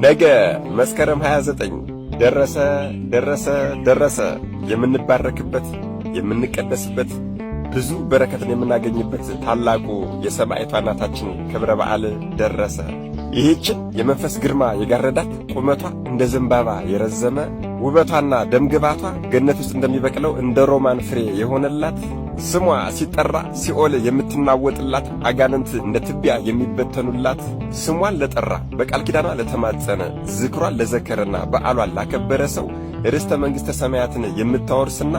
ነገ መስከረም 29 ደረሰ የምንባረክበት የምንቀደስበት ብዙ በረከትን የምናገኝበት ታላቁ የሰማዕቷ እናታችን ክብረ በዓል ደረሰ። ይህችን የመንፈስ ግርማ የጋረዳት ቁመቷ እንደ ዘንባባ የረዘመ ውበቷና ደምግባቷ ገነት ውስጥ እንደሚበቅለው እንደ ሮማን ፍሬ የሆነላት ስሟ ሲጠራ ሲኦል የምትናወጥላት አጋንንት እንደ ትቢያ የሚበተኑላት ስሟን ለጠራ በቃል ኪዳኗ ለተማጸነ ዝክሯን ለዘከረና በዓሏን ላከበረ ሰው ርስተ መንግሥተ ሰማያትን የምታወርስና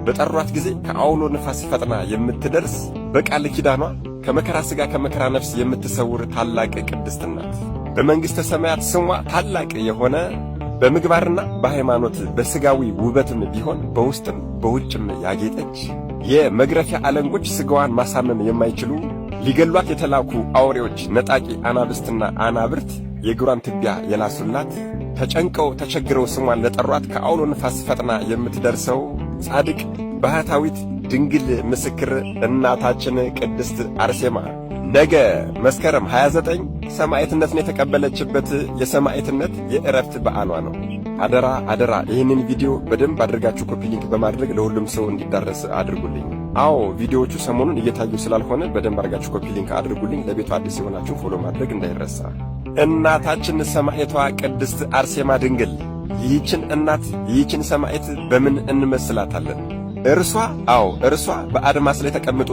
በጠሯት ጊዜ ከአውሎ ንፋስ ፈጥና የምትደርስ በቃል ኪዳኗ ከመከራ ሥጋ ከመከራ ነፍስ የምትሰውር ታላቅ ቅድስት ናት። በመንግሥተ ሰማያት ስሟ ታላቅ የሆነ በምግባርና በሃይማኖት በሥጋዊ ውበትም ቢሆን በውስጥም በውጭም ያጌጠች የመግረፊያ አለንጎች ሥጋዋን ማሳመም የማይችሉ ሊገሏት የተላኩ አውሬዎች ነጣቂ አናብስትና አናብርት የእግሯን ትቢያ የላሱላት ተጨንቀው ተቸግረው ስሟን ለጠሯት ከአውሎ ንፋስ ፈጥና የምትደርሰው ጻድቅ ባህታዊት ድንግል ምስክር እናታችን ቅድስት አርሴማ ነገ መስከረም 29 ሰማዕትነትን የተቀበለችበት የሰማዕትነት የዕረፍት በዓሏ ነው። አደራ ይህንን ቪዲዮ በደንብ አድርጋችሁ ኮፒ ሊንክ በማድረግ ለሁሉም ሰው እንዲዳረስ አድርጉልኝ። አዎ ቪዲዮዎቹ ሰሞኑን እየታዩ ስላልሆነ በደንብ አድርጋችሁ ኮፒ ሊንክ አድርጉልኝ። ለቤቱ አዲስ የሆናችሁ ፎሎ ማድረግ እንዳይረሳ። እናታችን ሰማዕቷ ቅድስት አርሴማ ድንግል ይህችን እናት ይህችን ሰማዕት በምን እንመስላታለን? እርሷ በአድማስ ላይ ተቀምጦ